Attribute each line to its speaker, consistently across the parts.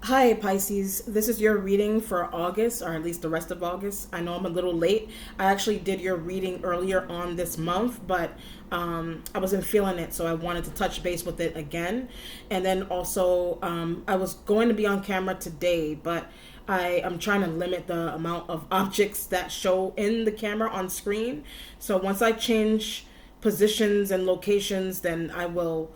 Speaker 1: Hi, Pisces. This is your reading for August, or at least the rest of August. I know I'm a little late. I actually did your reading earlier on this month, but I wasn't feeling it, so I wanted to touch base with it again. And then also, I was going to be on camera today, but I am trying to limit the amount of objects that show in the camera on screen. So once I change positions and locations, then I will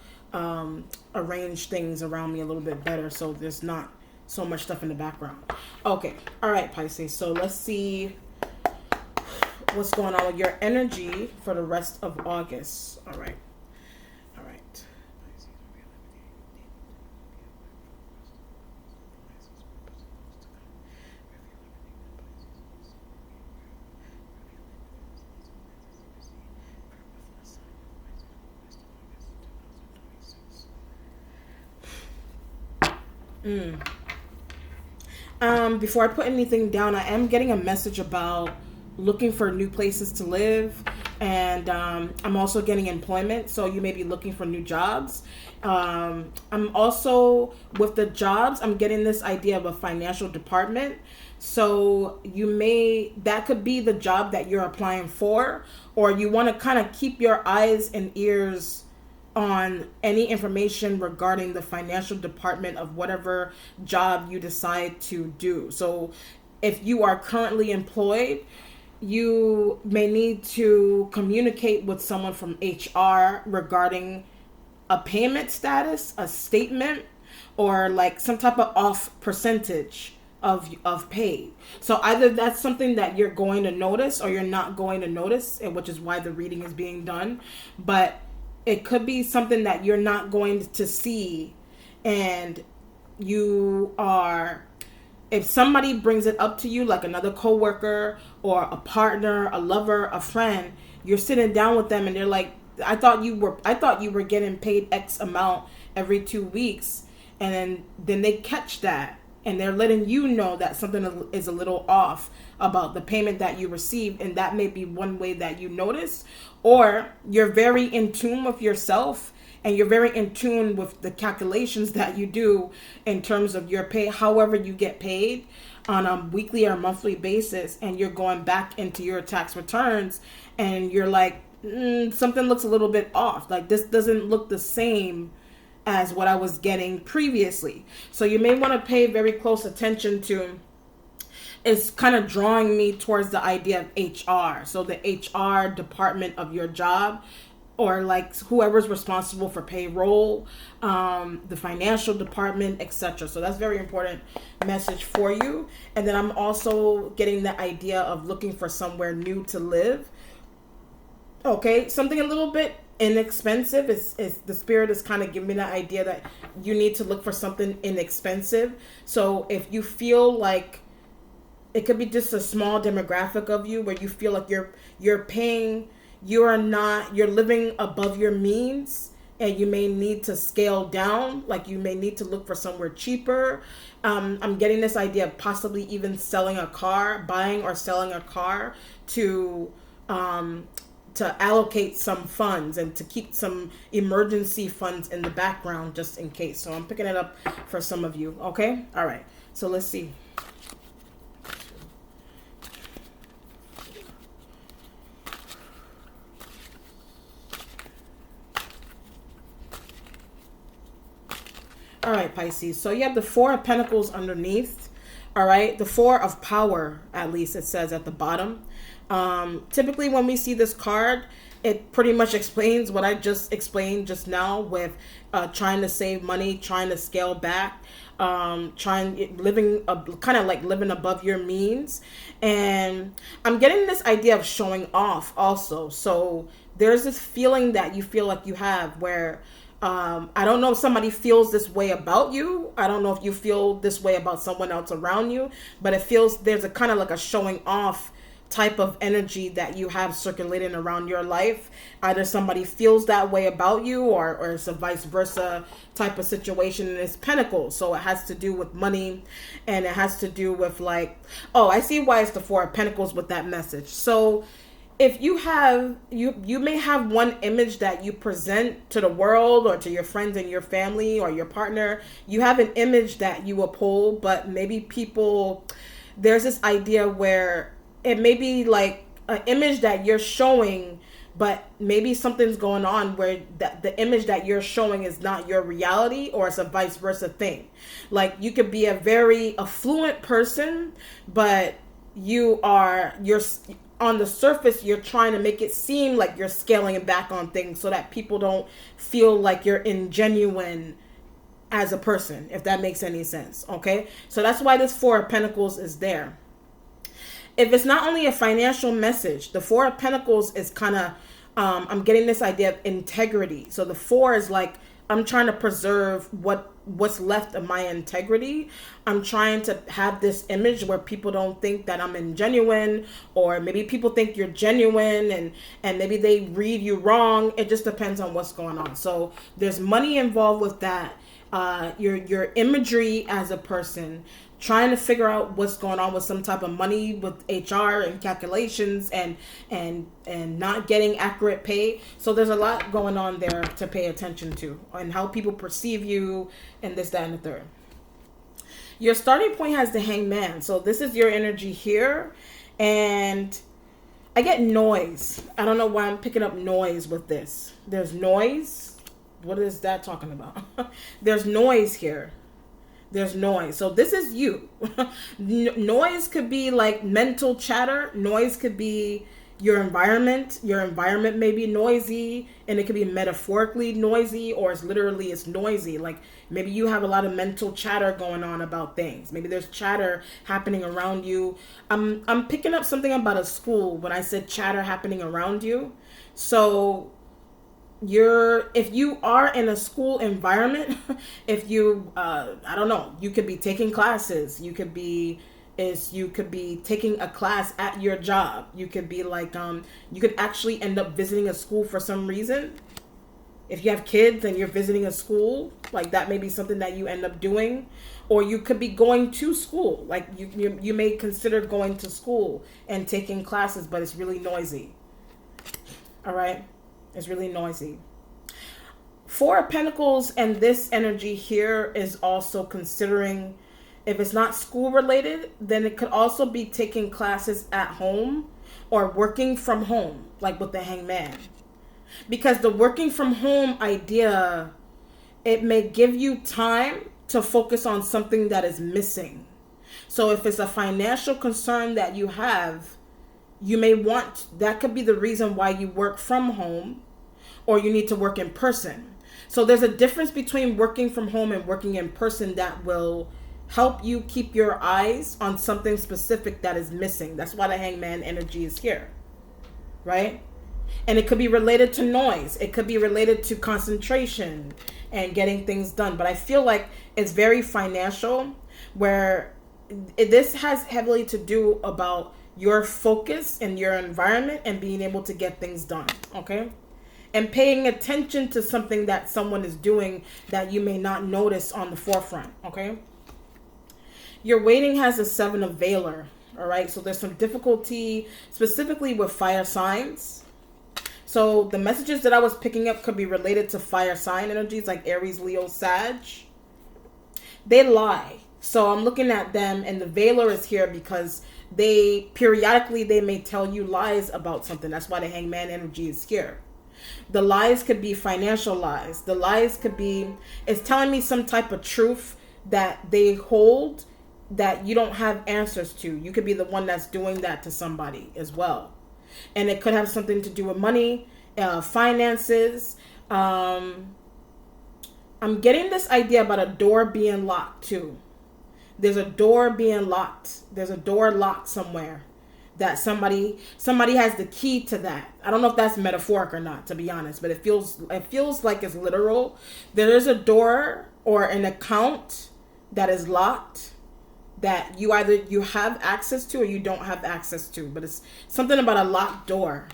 Speaker 1: arrange things around me a little bit better so there's not so much stuff in the background. Okay, all right, Pisces. So let's see what's going on with your energy for the rest of August. All right, all right. Before I put anything down, I am getting a message about looking for new places to live, and I'm also getting employment. So you may be looking for new jobs. I'm also with the jobs. I'm getting this idea of a financial department. So you may that could be the job that you're applying for, or you want to kind of keep your eyes and ears on any information regarding the financial department of whatever job you decide to do. So, if you are currently employed, you may need to communicate with someone from HR regarding a payment status, a statement, or like some type of off percentage of pay. So either that's something that you're going to notice or you're not going to notice, which is why the reading is being done. But it could be something that you're not going to see, and you are, if somebody brings it up to you, like another coworker or a partner, a lover, a friend, you're sitting down with them and they're like, I thought you were getting paid X amount every 2 weeks, and then they catch that and they're letting you know that something is a little off about the payment that you received, and that may be one way that you notice. Or you're very in tune with yourself, and you're very in tune with the calculations that you do in terms of your pay, however you get paid on a weekly or monthly basis, and you're going back into your tax returns and you're like, something looks a little bit off, like this doesn't look the same as what I was getting previously. So you may want to pay very close attention to, it's kind of drawing me towards the idea of HR. So the HR department of your job, or like whoever's responsible for payroll, the financial department, etc. So that's very important message for you. And then I'm also getting the idea of looking for somewhere new to live. Okay, something a little bit inexpensive is the spirit is kind of giving me the idea that you need to look for something inexpensive. So if you feel like it could be just a small demographic of you where you feel like you're paying, you're living above your means, and you may need to scale down, like you may need to look for somewhere cheaper. I'm getting this idea of possibly even selling a car, buying or selling a car to allocate some funds and to keep some emergency funds in the background just in case. So I'm picking it up for some of you. Okay, all right, so let's see. All right, Pisces. So you have the Four of Pentacles underneath. All right, the Four of Power, at least it says at the bottom. Typically, when we see this card, it pretty much explains what I just explained just now with trying to save money, trying to scale back, living kind of like living above your means. And I'm getting this idea of showing off also. So there's this feeling that you feel like you have where I don't know if somebody feels this way about you. I don't know if you feel this way about someone else around you, but it feels there's a kind of like a showing off type of energy that you have circulating around your life. Either somebody feels that way about you, or it's a vice versa type of situation. And it's pentacles, so it has to do with money, and it has to do with like, oh, I see why it's the Four of Pentacles with that message. So if you have you may have one image that you present to the world or to your friends and your family or your partner. You have an image that you uphold, but maybe people, there's this idea where it may be like an image that you're showing, but maybe something's going on where that the image that you're showing is not your reality, or it's a vice versa thing. Like you could be a very affluent person, but you're on the surface, you're trying to make it seem like you're scaling back on things so that people don't feel like you're ingenuine as a person, if that makes any sense. Okay, so that's why this Four of Pentacles is there. If it's not only a financial message, the Four of Pentacles is kind of, I'm getting this idea of integrity. So the four is like, I'm trying to preserve what's left of my integrity. I'm trying to have this image where people don't think that I'm ingenuine, or maybe people think you're genuine and maybe they read you wrong. It just depends on what's going on. So there's money involved with that. Your imagery as a person, trying to figure out what's going on with some type of money with HR and calculations and not getting accurate pay. So there's a lot going on there to pay attention to, and how people perceive you and this, that, and the third. Your starting point has the Hangman. So this is your energy here. And I get noise. I don't know why I'm picking up noise with this. There's noise. What is that talking about? There's noise here. There's noise. So this is you. Noise could be like mental chatter. Noise could be your environment. Your environment may be noisy, and it could be metaphorically noisy, or it's noisy. Like maybe you have a lot of mental chatter going on about things. Maybe there's chatter happening around you. I'm picking up something about a school when I said chatter happening around you. So if you are in a school environment, if you I don't know, you could be taking classes, you could be taking a class at your job, you could be like you could actually end up visiting a school for some reason. If you have kids and you're visiting a school, like that may be something that you end up doing. Or you could be going to school, like you may consider going to school and taking classes, but it's really noisy. All right, it's really noisy. Four of Pentacles and this energy here is also considering, if it's not school related, then it could also be taking classes at home or working from home, like with the Hangman. Because the working from home idea, it may give you time to focus on something that is missing. So if it's a financial concern that you have, you may want, that could be the reason why you work from home, or you need to work in person. So there's a difference between working from home and working in person that will help you keep your eyes on something specific that is missing. That's why the Hangman energy is here, right? And it could be related to noise. It could be related to concentration and getting things done. But I feel like it's very financial, where this has heavily to do about your focus and your environment and being able to get things done, okay? And paying attention to something that someone is doing that you may not notice on the forefront, okay? Your waiting has a Seven of Valor, all right? So there's some difficulty specifically with fire signs. So the messages that I was picking up could be related to fire sign energies like Aries, Leo, Sag. They lie. So I'm looking at them, and the Valor is here because periodically they may tell you lies about something. That's why the Hangman energy is here. The lies could be financial lies. The lies could be, it's telling me some type of truth that they hold that you don't have answers to. You could be the one that's doing that to somebody as well. And it could have something to do with money, finances. I'm getting this idea about a door being locked too. There's a door being locked. There's a door locked somewhere that somebody has the key to that. I don't know if that's metaphoric or not, to be honest, but it feels like it's literal. There is a door or an account that is locked that you have access to or you don't have access to, but it's something about a locked door.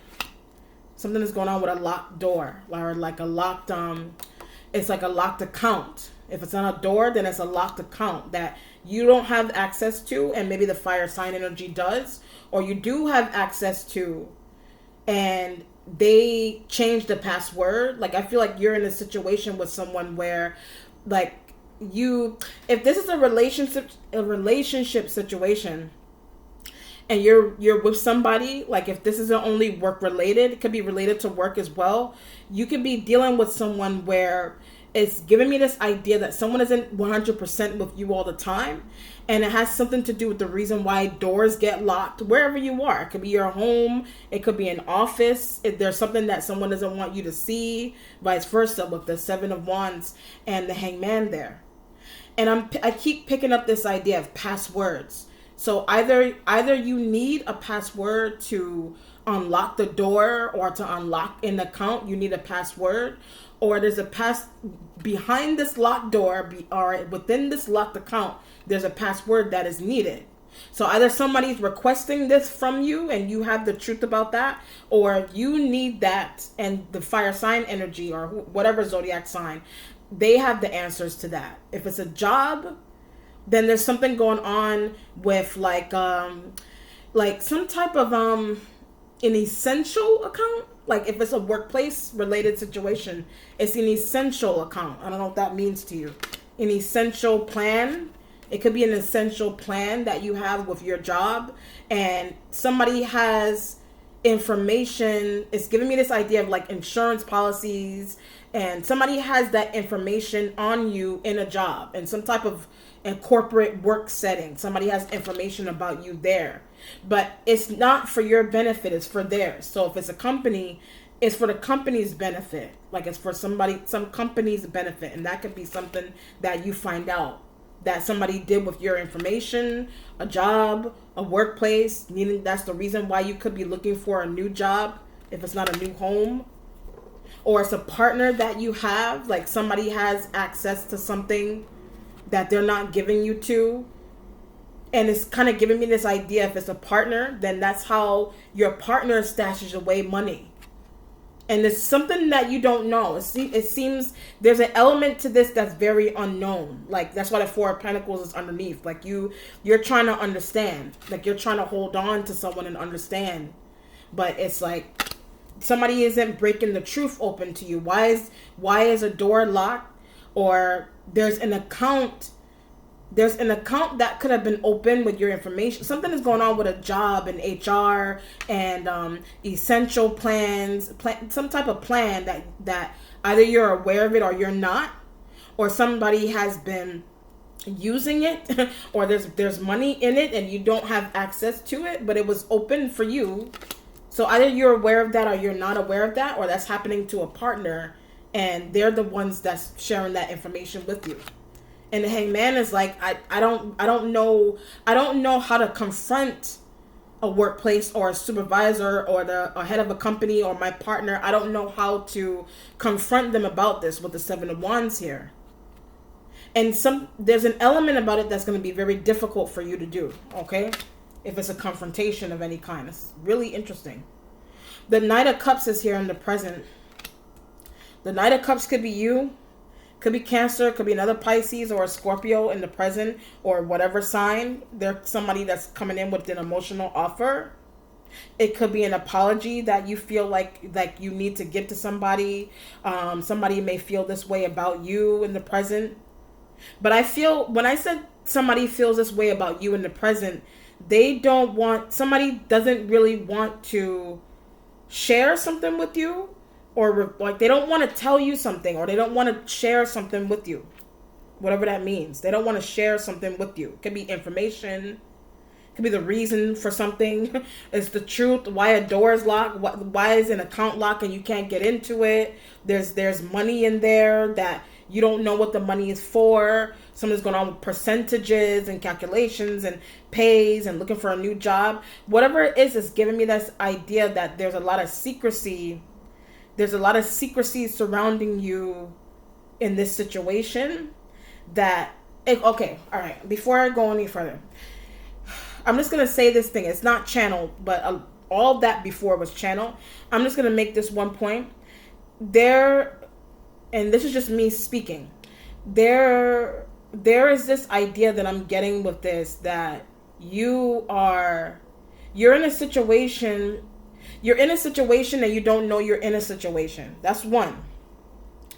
Speaker 1: Something is going on with a locked door, or like a locked it's like a locked account. If it's on a door, then it's a locked account that you don't have access to, and maybe the fire sign energy does, or you do have access to, and they change the password. Like, I feel like you're in a situation with someone where, like, if this is a relationship situation, and you're with somebody, like, if this isn't only work related, it could be related to work as well. You could be dealing with someone where it's giving me this idea that someone isn't 100% with you all the time, and it has something to do with the reason why doors get locked wherever you are. It could be your home, it could be an office. If there's something that someone doesn't want you to see, vice versa, with the Seven of Wands and the Hangman there. And I keep picking up this idea of passwords. So either you need a password to unlock the door, or to unlock an account, you need a password, or there's a behind this locked door, or within this locked account, there's a password that is needed. So either somebody's requesting this from you and you have the truth about that, or you need that, and the fire sign energy, or whatever zodiac sign, they have the answers to that. If it's a job, then there's something going on with like some type of an essential account. Like, if it's a workplace related situation, it's an essential account. I don't know what that means to you. An essential plan. It could be an essential plan that you have with your job, and somebody has information. It's giving me this idea of like insurance policies, and somebody has that information on you in a job, in some type of a corporate work setting. Somebody has information about you there, but it's not for your benefit, it's for theirs. So if it's a company, it's for the company's benefit. Like, it's for some company's benefit, and that could be something that you find out that somebody did with your information, a job, a workplace, meaning that's the reason why you could be looking for a new job if it's not a new home. Or it's a partner that you have, like somebody has access to something that they're not giving you to. And it's kind of giving me this idea, if it's a partner, then that's how your partner stashes away money. And it's something that you don't know. It seems there's an element to this that's very unknown. Like, that's why the Four of Pentacles is underneath. Like, you're trying to understand. Like, you're trying to hold on to someone and understand. But it's like somebody isn't breaking the truth open to you. Why is a door locked? Or there's an account that could have been open with your information. Something is going on with a job and HR and essential plans, some type of plan that either you're aware of it or you're not, or somebody has been using it, or there's money in it and you don't have access to it, but it was open for you. So either you're aware of that or you're not aware of that, or that's happening to a partner and they're the ones that's sharing that information with you. And the Hangman is like, I don't know how to confront a workplace or a supervisor or a head of a company or my partner. I don't know how to confront them about this with the Seven of Wands here. And there's an element about it that's going to be very difficult for you to do, okay? If it's a confrontation of any kind. It's really interesting. The Knight of Cups is here in the present. The Knight of Cups could be you. Could be Cancer, could be another Pisces or a Scorpio in the present, or whatever sign. There's somebody that's coming in with an emotional offer. It could be an apology that you feel like you need to give to somebody. Somebody may feel this way about you in the present. But I feel, when I said somebody feels this way about you in the present, somebody doesn't really want to share something with you. Or like they don't want to tell you something, or they don't want to share something with you. Whatever that means. They don't want to share something with you. It could be information. It could be the reason for something. It's the truth. Why a door is locked. Why is an account locked and you can't get into it. There's money in there that you don't know what the money is for. Something's going on with percentages and calculations and pays and looking for a new job. Whatever it is giving me this idea that there's a lot of secrecy. There's a lot of secrecy surrounding you in this situation okay, all right. Before I go any further, I'm just going to say this thing. It's not channeled, but all that before was channeled. I'm just going to make this one point. And this is just me speaking. There is this idea that I'm getting with this, that you're in a situation. You're in a situation and you don't know you're in a situation. That's one,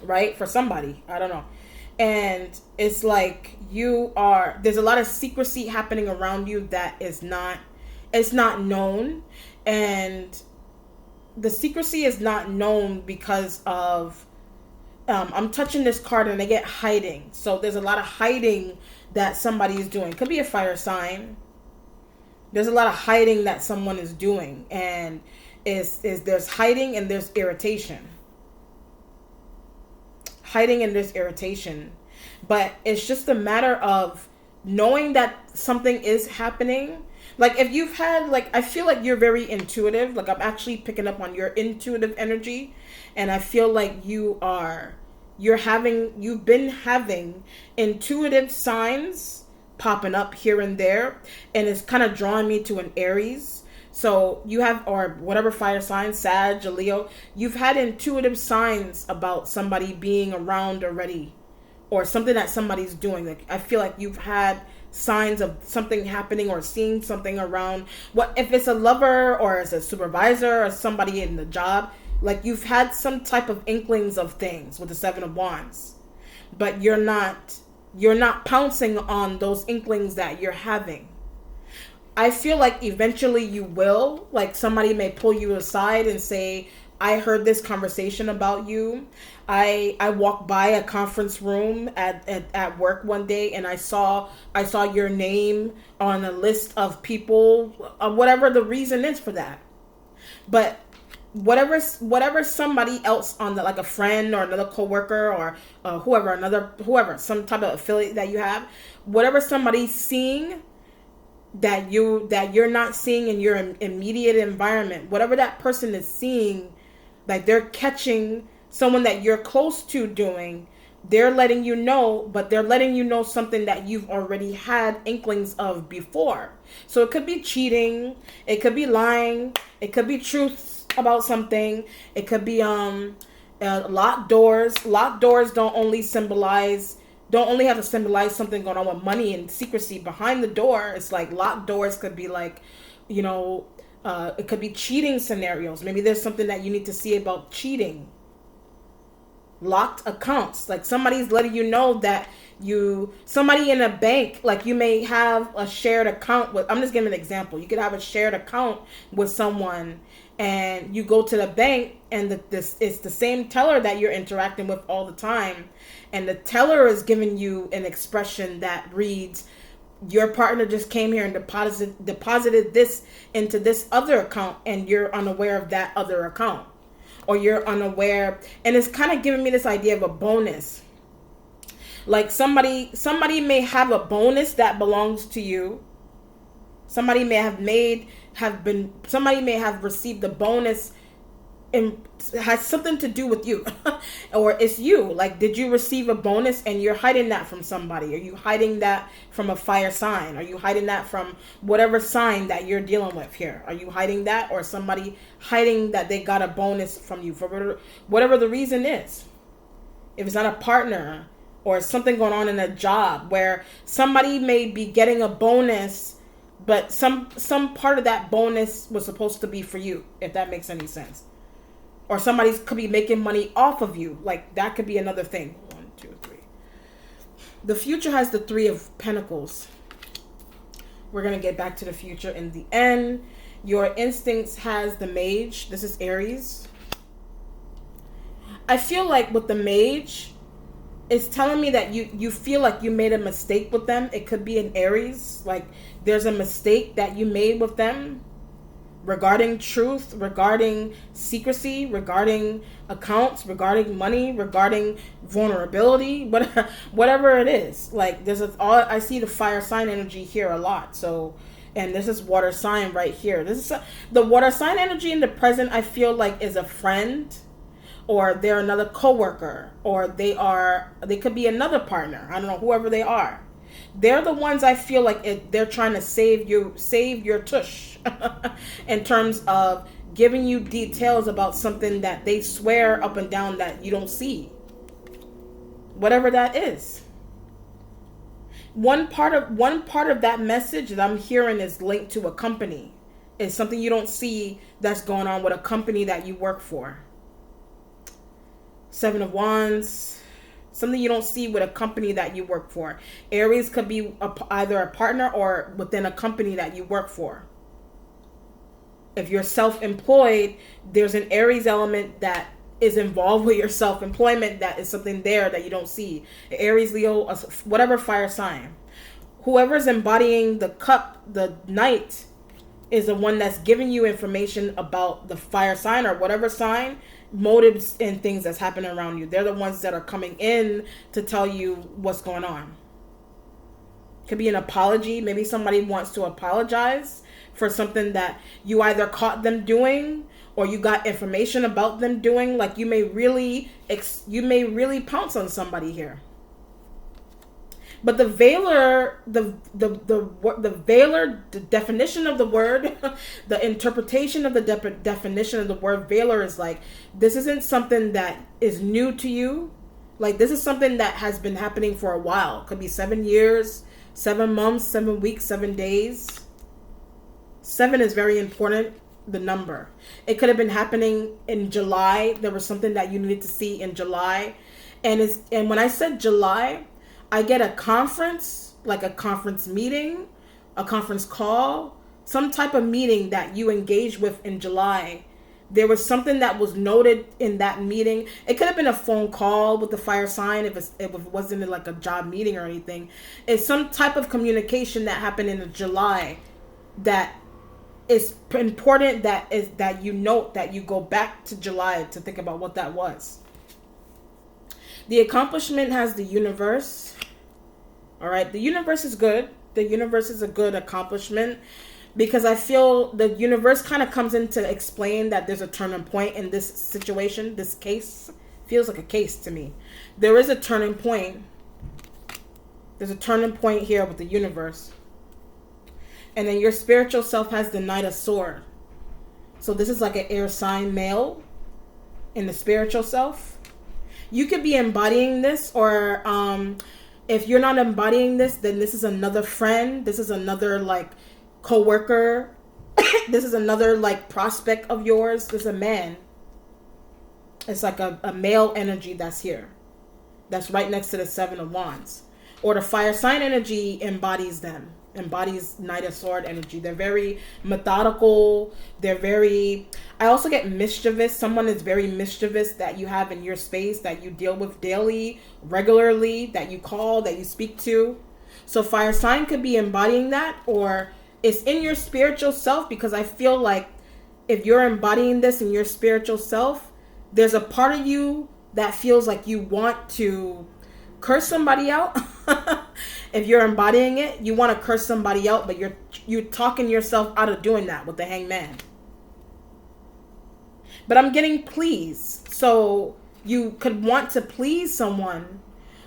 Speaker 1: right? For somebody, I don't know. And it's like there's a lot of secrecy happening around you that it's not known. And the secrecy is not known because of, I'm touching this card and I get hiding. So there's a lot of hiding that somebody is doing. Could be a fire sign. There's a lot of hiding that someone is doing, and there's hiding and there's irritation. Hiding and there's irritation. But it's just a matter of knowing that something is happening. Like if you've had, like, I feel like you're very intuitive. Like I'm actually picking up on your intuitive energy, and I feel like you've been having intuitive signs popping up here and there, and it's kind of drawing me to an Aries. So you have, or whatever fire sign, Sag, Leo, you've had intuitive signs about somebody being around already, or something that somebody's doing. Like I feel like you've had signs of something happening or seeing something around. What if it's a lover or it's a supervisor or somebody in the job? Like you've had some type of inklings of things with the Seven of Wands, but you're not pouncing on those inklings that you're having. I feel like eventually you will. Like somebody may pull you aside and say, I heard this conversation about you. I walked by a conference room at work one day, and I saw your name on a list of people, whatever the reason is for that. But whatever somebody else on the, like a friend or another coworker or whoever, some type of affiliate that you have, whatever somebody's seeing that you're not seeing in your immediate environment, whatever that person is seeing, like they're catching someone that you're close to doing, they're letting you know, but they're letting you know something that you've already had inklings of before. So it could be cheating, it could be lying, it could be truth about something, it could be locked doors. Locked doors don't only have to symbolize something going on with money and secrecy behind the door. It's like locked doors could be like, it could be cheating scenarios. Maybe there's something that you need to see about cheating. Locked accounts, like somebody's letting you know that somebody in a bank, like you may have a shared account with, I'm just giving an example. You could have a shared account with someone, and you go to the bank, and it's the same teller that you're interacting with all the time, and the teller is giving you an expression that reads, your partner just came here and deposited this into this other account, and you're unaware of that other account, or you're unaware. And it's kind of giving me this idea of a bonus. Like somebody may have a bonus that belongs to you. Somebody may have received a bonus, and has something to do with you. Or it's you. Like, did you receive a bonus and you're hiding that from somebody? Are you hiding that from a fire sign? Are you hiding that from whatever sign that you're dealing with here? Are you hiding that, or somebody hiding that they got a bonus from you for whatever the reason is? If it's not a partner, or something going on in a job where somebody may be getting a bonus, but some part of that bonus was supposed to be for you, if that makes any sense. Or somebody could be making money off of you. Like, that could be another thing. 1, 2, 3. The future has the Three of Pentacles. We're going to get back to the future in the end. Your instincts has the Mage. This is Aries. I feel like with the Mage, it's telling me that you feel like you made a mistake with them. It could be an Aries. Like, there's a mistake that you made with them regarding truth, regarding secrecy, regarding accounts, regarding money, regarding vulnerability, whatever it is. Like, I see the fire sign energy here a lot. So, and this is water sign right here. This is the water sign energy in the present. I feel like is a friend, or they're another coworker, or they could be another partner. I don't know, whoever they are. They're the ones I feel like they're trying to save your tush in terms of giving you details about something that they swear up and down that you don't see. Whatever that is. One part of that message that I'm hearing is linked to a company. It's something you don't see that's going on with a company that you work for. Seven of Wands, something you don't see with a company that you work for. Aries could be either a partner or within a company that you work for. If you're self-employed, there's an Aries element that is involved with your self-employment, that is something there that you don't see. Aries, Leo, whatever fire sign. Whoever's embodying the cup, the knight, is the one that's giving you information about the fire sign or whatever sign, motives and things that's happening around you. They're the ones that are coming in to tell you what's going on. Could be an apology. Maybe somebody wants to apologize for something that you either caught them doing or you got information about them doing. Like you may really pounce on somebody here. But the veiler, the veiler, the definition of the word, the interpretation of the definition of the word veiler is like, this isn't something that is new to you. Like this is something that has been happening for a while. Could be 7 years, 7 months, 7 weeks, 7 days. 7 is very important, the number. It could have been happening in July. There was something that you needed to see in July. And when I said July, I get a conference, like a conference meeting, a conference call, some type of meeting that you engage with in July. There was something that was noted in that meeting. It could have been a phone call with the fire sign if it wasn't like a job meeting or anything. It's some type of communication that happened in July that is important, that you note, that you go back to July to think about what that was. The accomplishment has the universe. All right. The universe is good. The universe is a good accomplishment because I feel the universe kind of comes in to explain that there's a turning point in this situation. This case feels like a case to me. There is a turning point. There's a turning point here with the universe. And then your spiritual self has the Knight of Swords. So this is like an air sign male in the spiritual self. You could be embodying this, or if you're not embodying this, then this is another friend. This is another like co-worker. This is another like prospect of yours. This is a man. It's like a male energy that's here. That's right next to the Seven of Wands. Or the fire sign energy embodies them. Embodies Knight of Sword energy. They're very methodical. I also get mischievous. Someone is very mischievous that you have in your space, that you deal with daily, regularly, that you call, that you speak to. So fire sign could be embodying that, or it's in your spiritual self, because I feel like if you're embodying this in your spiritual self, there's a part of you that feels like you want to curse somebody out. If you're embodying it, you want to curse somebody out, but you're talking yourself out of doing that with the Hangman. But I'm getting pleased. So you could want to please someone,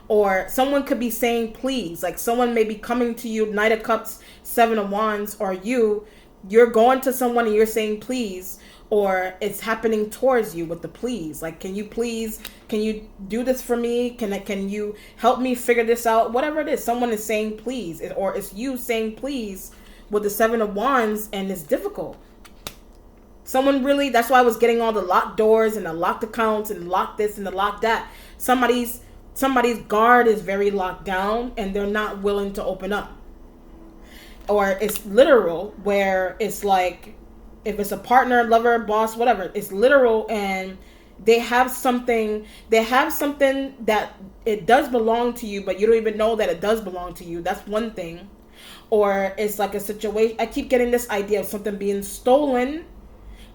Speaker 1: or someone could be saying please. Like someone may be coming to you, Knight of Cups, Seven of Wands, or you're going to someone and you're saying please, or it's happening towards you with the please. Like, can you do this for me? Can you help me figure this out? Whatever it is, someone is saying please, or it's you saying please with the Seven of Wands, and it's difficult. Someone really, that's why I was getting all the locked doors and the locked accounts and locked this and the locked that. Somebody's guard is very locked down and they're not willing to open up. Or it's literal, where it's like, if it's a partner, lover, boss, whatever, it's literal, and they have something that it does belong to you, but you don't even know that it does belong to you. That's one thing. Or it's like a situation, I keep getting this idea of something being stolen,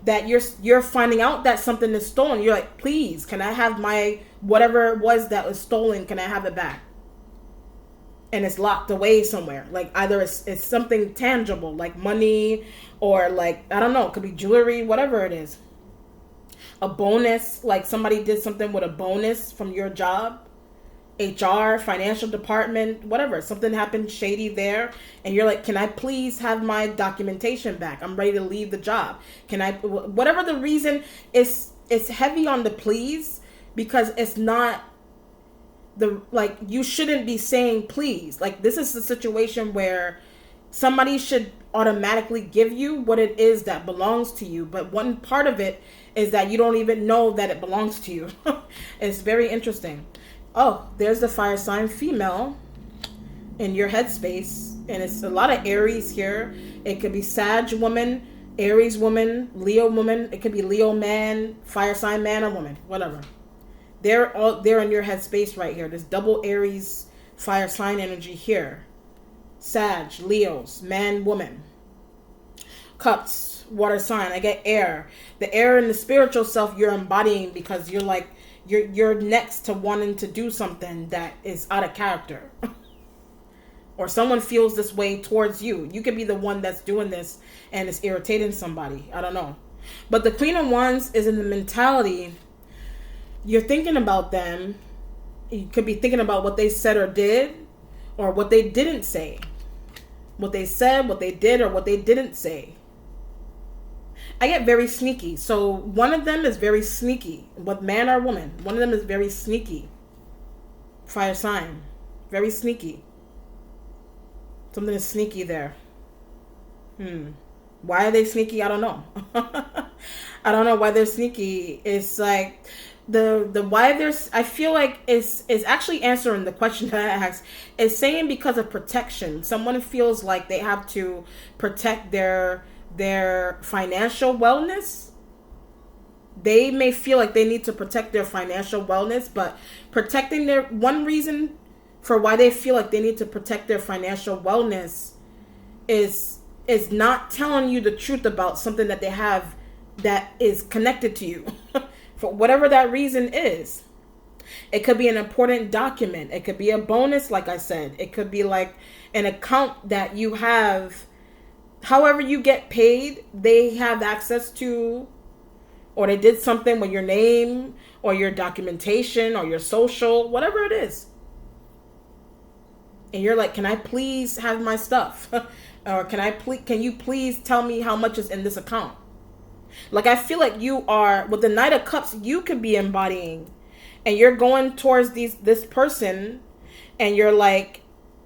Speaker 1: that you're finding out that something is stolen. You're like, please, can I have my, whatever it was that was stolen, can I have it back? And it's locked away somewhere. Like either it's something tangible, like money, or like, I don't know, it could be jewelry, whatever it is. A bonus, like somebody did something with a bonus from your job. HR, financial department, whatever. Something happened shady there. And you're like, can I please have my documentation back? I'm ready to leave the job. Can I, whatever the reason, it's heavy on the please, because it's not you shouldn't be saying please. Like, this is the situation where Somebody should automatically give you what it is that belongs to you. But one part of it is that you don't even know that it belongs to you. It's very interesting. Oh, there's the fire sign female in your headspace. And it's a lot of Aries here. It could be Sag woman, Aries woman, Leo woman. It could be Leo man, fire sign man or woman, whatever. They're in your headspace right here. This double Aries fire sign energy here. Sag, Leos, man, woman. Cups, water sign. I get air. The air and the spiritual self you're embodying because you're like you're next to wanting to do something that is out of character. Or someone feels this way towards you. You could be the one that's doing this and it's irritating somebody. I don't know. But the Queen of Wands is in the mentality. You're thinking about them. You could be thinking about what they said or did, or what they didn't say. What they said, what they did, or what they didn't say. I get very sneaky. So one of them is very sneaky. What man or woman? One of them is very sneaky. Fire sign. Very sneaky. Something is sneaky there. Why are they sneaky? I don't know. I don't know why they're sneaky. It's like the why there's, I feel like is actually answering the question that I asked. It's saying because of protection. Someone feels like they have to protect their financial wellness. They may feel like they need to protect their financial wellness, but protecting their one reason for why they feel like they need to protect their financial wellness is not telling you the truth about something that they have that is connected to you. For whatever that reason is. It could be an important document. It could be a bonus, like I said. It could be like an account that you have. However you get paid, they have access to, or they did something with your name or your documentation or your social, whatever it is. And you're like, can I please have my stuff? Or can you please tell me how much is in this account? Like, I feel like you are, with the Knight of Cups, you could be embodying, and you're going towards this person, and you're like,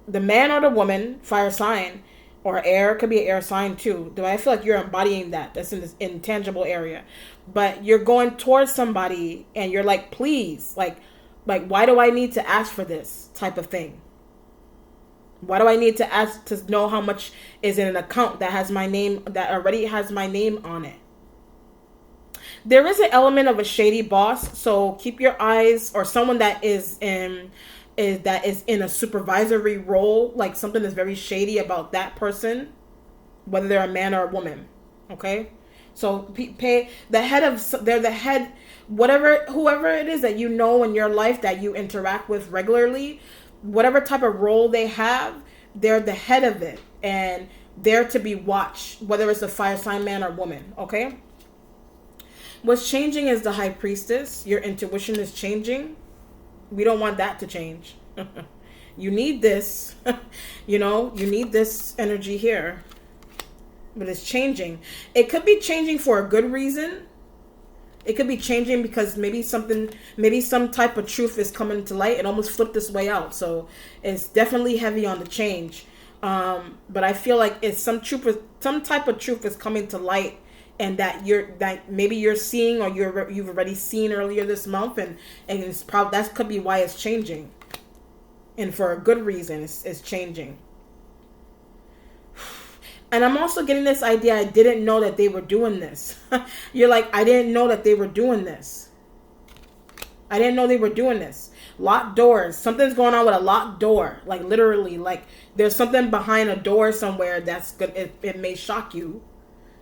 Speaker 1: the man or the woman, fire sign, or air, could be an air sign too. I feel like you're embodying that. That's in this intangible area. But you're going towards somebody, and you're like, please, like, why do I need to ask for this type of thing? Why do I need to ask to know how much is in an account that has my name, that already has my name on it? There is an element of a shady boss, so keep your eyes, or someone that is in a supervisory role, like something that's very shady about that person, whether they're a man or a woman. Okay, so pay the head of, they're the head, whoever it is that you know in your life that you interact with regularly, whatever type of role they have, they're the head of it, and they're to be watched, whether it's a fire sign man or woman. Okay. What's changing is the High Priestess. Your intuition is changing. We don't want that to change. You need this. You need this energy here. But it's changing. It could be changing for a good reason. It could be changing because maybe some type of truth is coming to light. It almost flipped this way out. So it's definitely heavy on the change. But I feel like it's some type of truth is coming to light, and that maybe you're seeing, or you've already seen earlier this month, and it's probably, that could be why it's changing, and for a good reason it's changing. And I'm also getting this idea, I didn't know that they were doing this. You're like, I didn't know that they were doing this. I didn't know they were doing this. Locked doors. Something's going on with a locked door. Like, literally, like there's something behind a door somewhere that's good. It may shock you.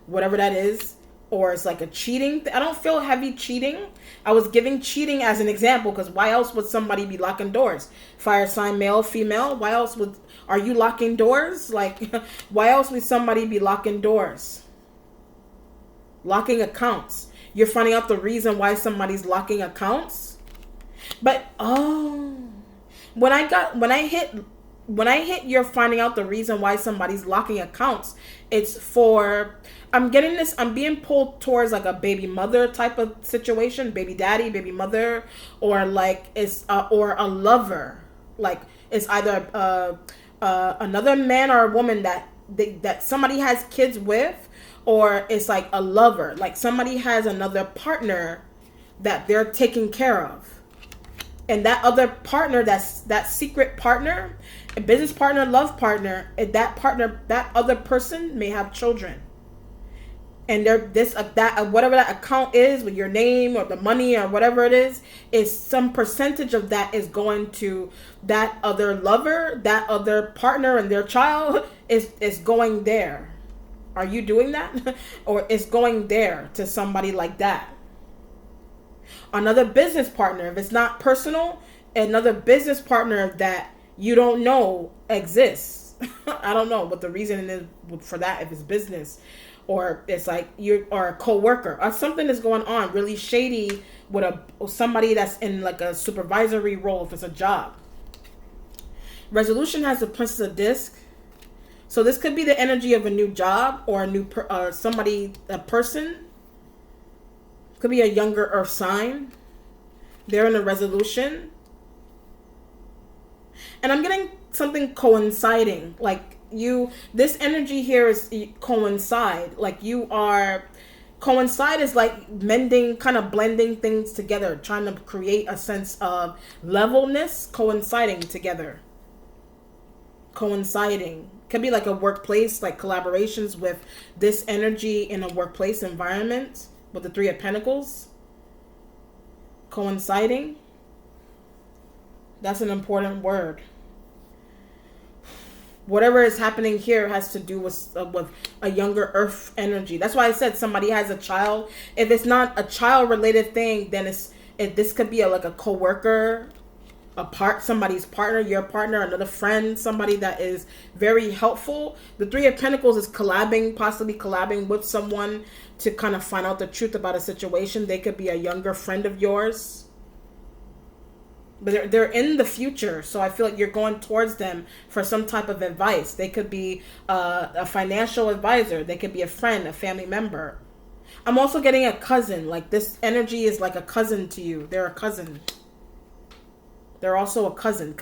Speaker 1: Whatever that is. Or it's like a cheating. I don't feel heavy cheating. I was giving cheating as an example, because why else would somebody be locking doors? Fire sign, male, female. Why else are you locking doors? Like, why else would somebody be locking doors? Locking accounts. You're finding out the reason why somebody's locking accounts. But when I hit you're finding out the reason why somebody's locking accounts, it's for, I'm being pulled towards like a baby mother type of situation, baby daddy, baby mother, or like it's or a lover. Like it's either another man or a woman that somebody has kids with, or it's like a lover, like somebody has another partner that they're taking care of. And that other partner, that secret partner, a business partner, love partner, that other person may have children. And whatever that account is with your name or the money or whatever it is some percentage of that is going to that other lover, that other partner, and their child is going there. Are you doing that? Or it's going there to somebody like that. Another business partner, if it's not personal, another business partner that you don't know exists. I don't know what the reason is for that, if it's business. Or it's like you or a co-worker or something is going on really shady with somebody that's in like a supervisory role if it's a job. Resolution has the Princess of Disc. So this could be the energy of a new job or a person. Could be a younger earth sign. They're in a resolution. And I'm getting something coinciding, like this energy here is coincide. Like coincide is like mending, kind of blending things together, trying to create a sense of levelness, coinciding together. Coinciding. Could be like a workplace, like collaborations with this energy in a workplace environment with the Three of Pentacles. Coinciding. That's an important word. Whatever is happening here has to do with a younger earth energy. That's why I said somebody has a child. If it's not a child related thing, then this could be like a coworker, somebody's partner, your partner, another friend, somebody that is very helpful. The Three of Pentacles is possibly collabing with someone to kind of find out the truth about a situation. They could be a younger friend of yours. But they're in the future, so I feel like you're going towards them for some type of advice. They could be a financial advisor. They could be a friend, a family member. I'm also getting a cousin. Like this energy is like a cousin to you. They're a cousin. They're also a cousin.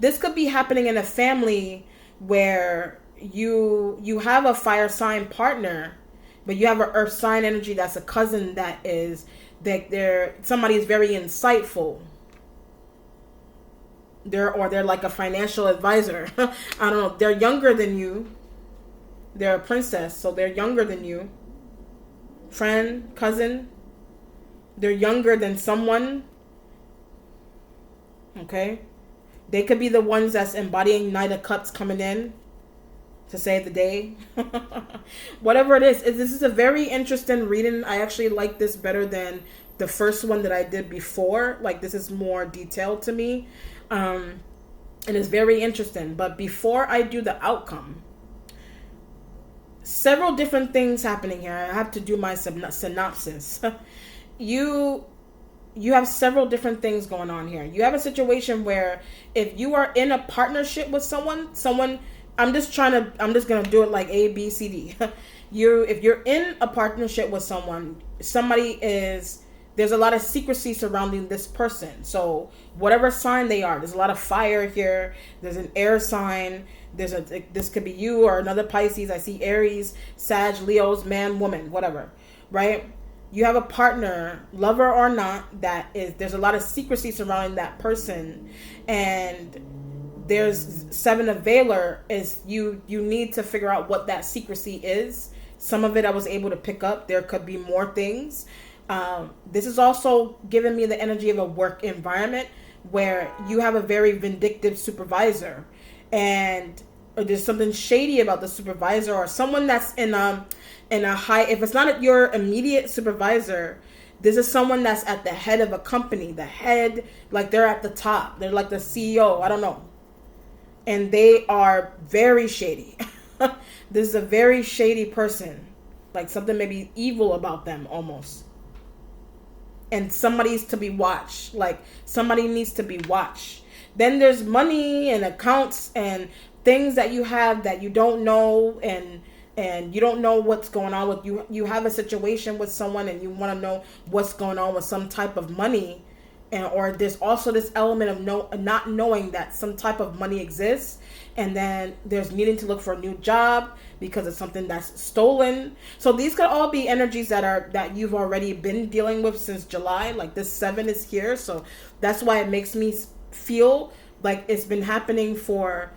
Speaker 1: This could be happening in a family where you have a fire sign partner, but you have an earth sign energy that's a cousin somebody is very insightful. They're like a financial advisor. I don't know. They're younger than you. They're a princess, so they're younger than you. Friend, cousin. They're younger than someone. Okay? They could be the ones that's embodying Knight of Cups coming in to save the day. Whatever it is, this is a very interesting reading. I actually like this better than the first one that I did before. Like, this is more detailed to me. And it's very interesting. But before I do the outcome, several different things happening here. I have to do my synopsis. You have several different things going on here. You have a situation where if you are in a partnership with someone, I'm just going to do it like A, B, C, D. If you're in a partnership with there's a lot of secrecy surrounding this person. So whatever sign they are, there's a lot of fire here. There's an air sign. This could be you or another Pisces. I see Aries, Sag, Leos, man, woman, whatever, right? You have a partner, lover or not, there's a lot of secrecy surrounding that person. And there's Seven of Valor is you need to figure out what that secrecy is. Some of it I was able to pick up. There could be more things. This is also giving me the energy of a work environment where you have a very vindictive supervisor, and there's something shady about the supervisor or someone that's in a high. If it's not your immediate supervisor, this is someone that's at the head of a company. The head, like they're at the top. They're like the CEO. I don't know, and they are very shady. This is a very shady person. Like something maybe evil about them almost. And somebody's to be watched. Like somebody needs to be watched. Then there's money and accounts and things that you have that you don't know, and you don't know what's going on with you. You have a situation with someone and you want to know what's going on with some type of money. And or there's also this element of not knowing that some type of money exists, and then there's needing to look for a new job because of something that's stolen. So these could all be energies that you've already been dealing with since July. Like this 7 is here, so that's why it makes me feel like it's been happening for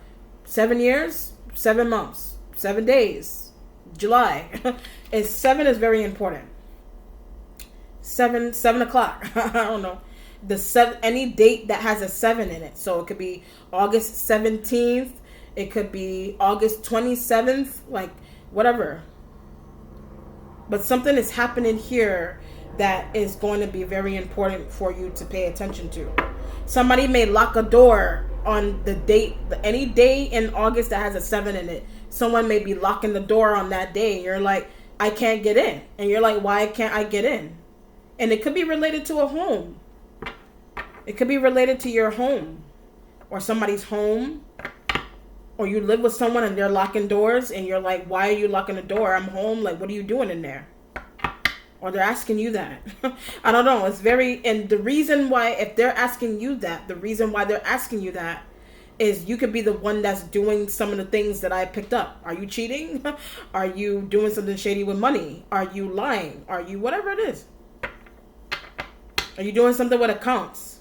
Speaker 1: 7 years, 7 months, 7 days. July is 7 is very important. 7 o'clock. I don't know. The 7, any date that has a 7 in it. So it could be August 17th. It could be August 27th. Like whatever. But something is happening here that is going to be very important for you to pay attention to. Somebody may lock a door on the date, any day in August that has a 7 in it. Someone may be locking the door on that day. You're like, I can't get in. And you're like, why can't I get in? And it could be related to a home. It could be related to your home or somebody's home, or you live with someone and they're locking doors and you're like, why are you locking the door? I'm home. Like, what are you doing in there? Or they're asking you that. I don't know. It's and the reason why, if they're asking you that, the reason why they're asking you that is you could be the one that's doing some of the things that I picked up. Are you cheating? Are you doing something shady with money? Are you lying? Are you whatever it is? Are you doing something with accounts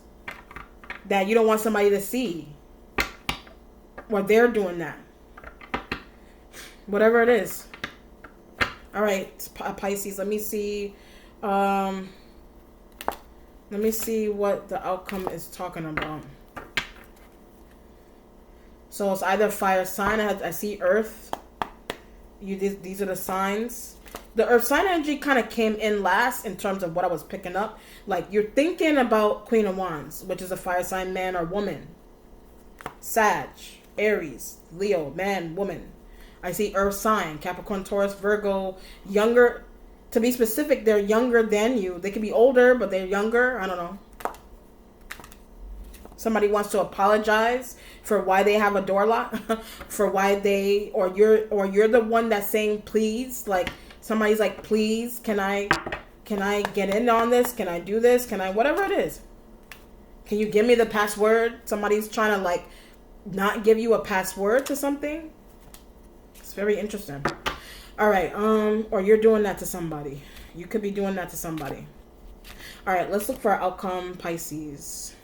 Speaker 1: that you don't want somebody to see? Or they're doing that. Whatever it is. All right, Pisces, let me see. Let me see what the outcome is talking about. So it's either fire sign. I see earth. These are the signs. The earth sign energy kind of came in last in terms of what I was picking up. Like you're thinking about Queen of Wands, which is a fire sign, man or woman. Sag, Aries, Leo, man, woman. I see earth sign, Capricorn, Taurus, Virgo, younger. To be specific, they're younger than you. They could be older, but they're younger. I don't know. Somebody wants to apologize for why they have a door lock, for why or you're the one that's saying please. Like somebody's like, please, can I get in on this? Can I do this? Can I whatever it is? Can you give me the password? Somebody's trying to like not give you a password to something. It's very interesting. All right, or you're doing that to somebody. You could be doing that to somebody. All right, let's look for our outcome, Pisces.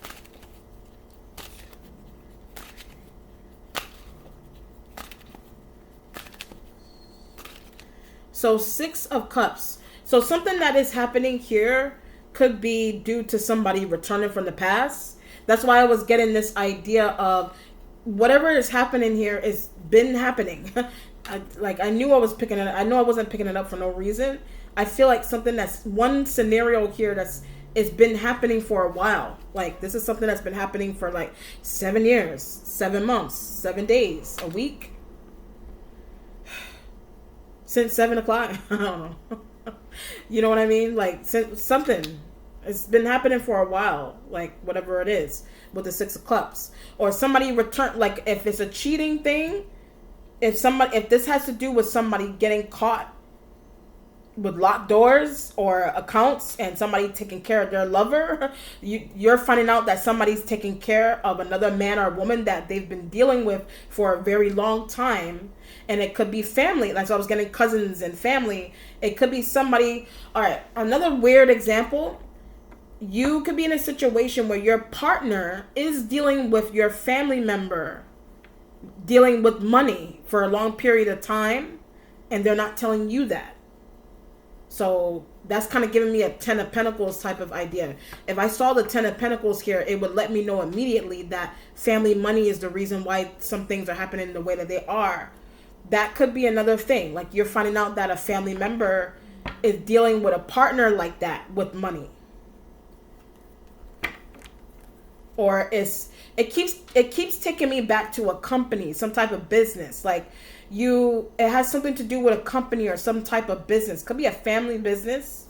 Speaker 1: So 6 of Cups. So something that is happening here could be due to somebody returning from the past. That's why I was getting this idea of whatever is happening here has been happening. I knew I was picking it up. I know I wasn't picking it up for no reason. I feel like something that's one scenario here it's been happening for a while. Like this is something that's been happening for like 7 years, 7 months, 7 days, a week. Since 7 o'clock. I don't know. You know what I mean? Like since something. It's been happening for a while. Like whatever it is. With the 6 of Cups. Or somebody return, like if it's a cheating thing. If this has to do with somebody getting caught with locked doors or accounts and somebody taking care of their lover, you're finding out that somebody's taking care of another man or woman that they've been dealing with for a very long time. And it could be family. Like so I was getting cousins and family. It could be somebody. All right, another weird example. You could be in a situation where your partner is dealing with your family member, dealing with money for a long period of time, and they're not telling you that. So that's kind of giving me a 10 of Pentacles type of idea. If I saw the 10 of Pentacles here, it would let me know immediately that family money is the reason why some things are happening the way that they are. That could be another thing. Like you're finding out that a family member is dealing with a partner like that with money. Or it keeps taking me back to a company, some type of business. Like it has something to do with a company or some type of business. Could be a family business,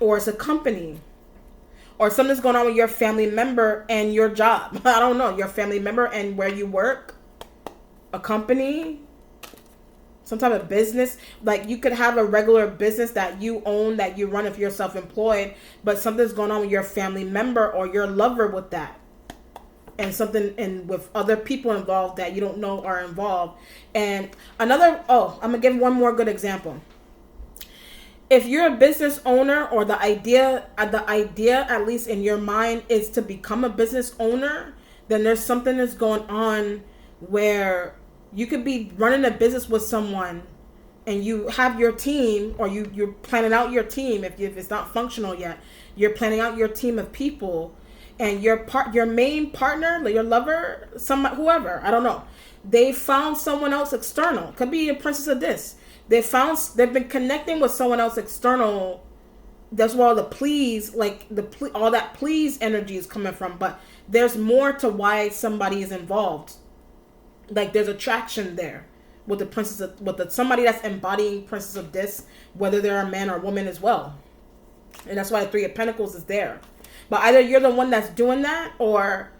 Speaker 1: or it's a company, or something's going on with your family member and your job. I don't know, your family member and where you work, a company. some type of business. Like you could have a regular business that you own, that you run if you're self-employed, but something's going on with your family member or your lover with that. And something and with other people involved that you don't know are involved. And I'm gonna give one more good example. If you're a business owner, or the idea at least in your mind is to become a business owner, then there's something that's going on where you could be running a business with someone and you have your team, or you're planning out your team. If it's not functional yet, you're planning out your team of people, and your main partner, like your lover, whoever, I don't know, they found someone else external. Could be a princess of this. They've been connecting with someone else external. That's where all the please, all that please energy is coming from. But there's more to why somebody is involved. Like there's attraction there with the princess with somebody that's embodying princess of this, whether they're a man or a woman as well. And that's why the Three of Pentacles is there. But either you're the one that's doing that, or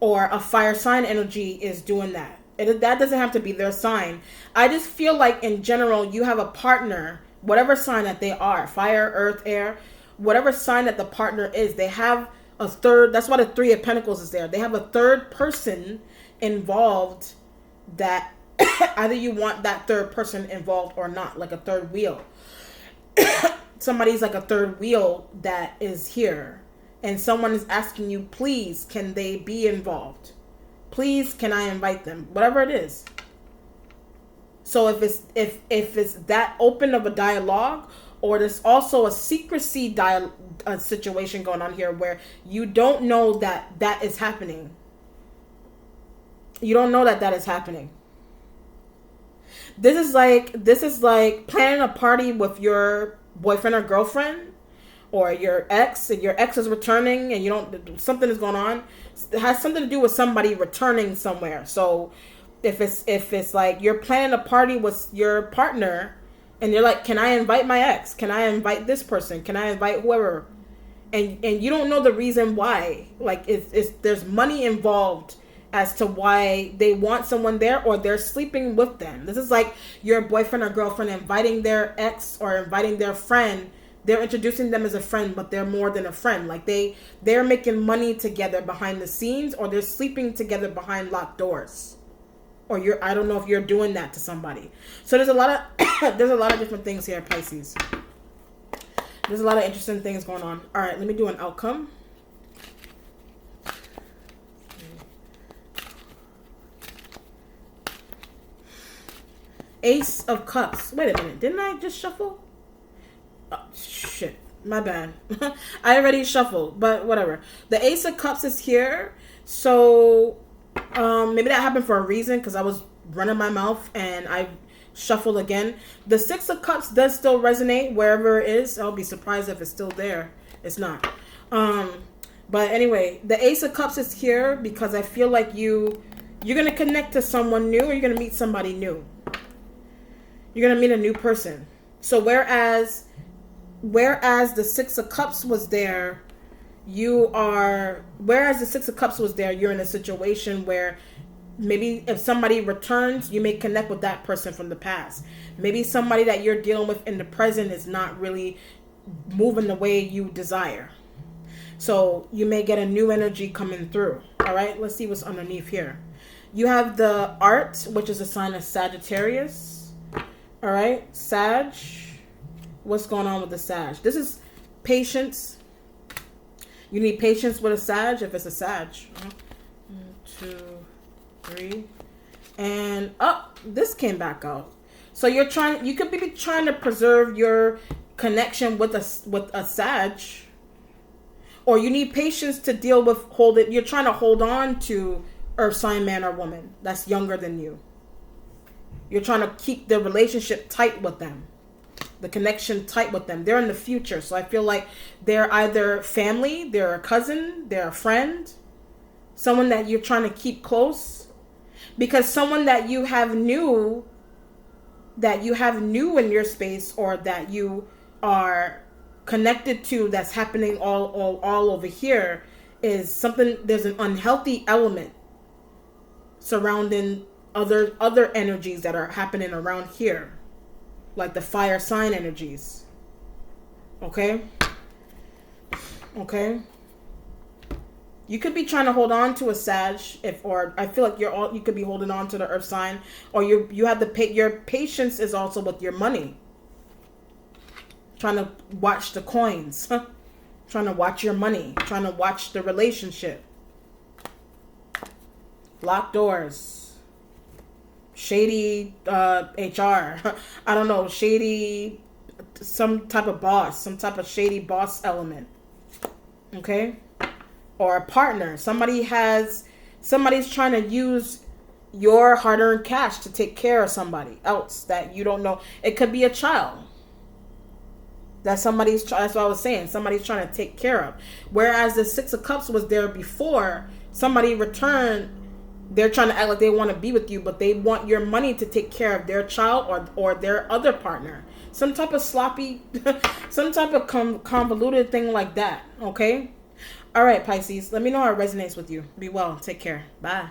Speaker 1: a fire sign energy is doing that. That doesn't have to be their sign. I just feel like in general, you have a partner, whatever sign that they are, fire, earth, air, whatever sign that the partner is, they have a third. That's why the Three of Pentacles is there. They have a third person involved that either you want that third person involved or not, like a third wheel. Somebody's like a third wheel that is here. And someone is asking you, please, can they be involved? Please, can I invite them? Whatever it is. So if it's that open of a dialogue, or there's also a secrecy situation going on here where you don't know that is happening. You don't know that is happening. This is like planning a party with your boyfriend or girlfriend, or your ex, and your ex is returning, and something is going on. It has something to do with somebody returning somewhere. So if it's like you're planning a party with your partner, and you're like, can I invite my ex? Can I invite this person? Can I invite whoever? And you don't know the reason why. Like there's money involved as to why they want someone there, or they're sleeping with them. This is like your boyfriend or girlfriend inviting their ex or inviting their friend. They're introducing them as a friend, but they're more than a friend. Like they're making money together behind the scenes, or they're sleeping together behind locked doors. Or I don't know if you're doing that to somebody. So there's a lot of different things here, Pisces. There's a lot of interesting things going on. All right, let me do an outcome. Ace of Cups. Wait a minute. Didn't I just shuffle? Oh, shit. My bad. I already shuffled, but whatever. The Ace of Cups is here. So maybe that happened for a reason, because I was running my mouth and I shuffled again. The Six of Cups does still resonate wherever it is. I'll be surprised if it's still there. It's not. But anyway, the Ace of Cups is here because I feel like you're going to connect to someone new, or you're going to meet somebody new. You're going to meet a new person. So whereas the Six of Cups was there, you're in a situation where maybe if somebody returns, you may connect with that person from the past. Maybe somebody that you're dealing with in the present is not really moving the way you desire. So you may get a new energy coming through. All right, let's see what's underneath here. You have the Art, which is a sign of Sagittarius. All right, Sag. What's going on with the Sag? This is patience. You need patience with a Sag if it's a Sag. 1, 2, 3. And this came back out. So you could be trying to preserve your connection with a Sag. Or you need patience to deal with you're trying to hold on to Earth sign man or woman that's younger than you. You're trying to keep the relationship tight with them. The connection tight with them. They're in the future. So I feel like they're either family, they're a cousin, they're a friend, someone that you're trying to keep close. Because someone that you have new in your space, or that you are connected to, that's happening all over here, is something. There's an unhealthy element surrounding other energies that are happening around here, like the fire sign energies. Okay? Okay? You could be trying to hold on to a Sag, or I feel like you could be holding on to the Earth sign, or you have your patience is also with your money. Trying to watch the coins, trying to watch your money, trying to watch the relationship. Locked doors, shady HR, I don't know, shady, some type of boss, some type of shady boss element. Okay? Or a partner. Somebody's trying to use your hard-earned cash to take care of somebody else that you don't know. It could be a child. That's what I was saying. Somebody's trying to take care of. Whereas the Six of Cups was there before, somebody returned. They're trying to act like they want to be with you, but they want your money to take care of their child or their other partner. Some type of sloppy, some type of convoluted thing like that. Okay? All right, Pisces. Let me know how it resonates with you. Be well. Take care. Bye.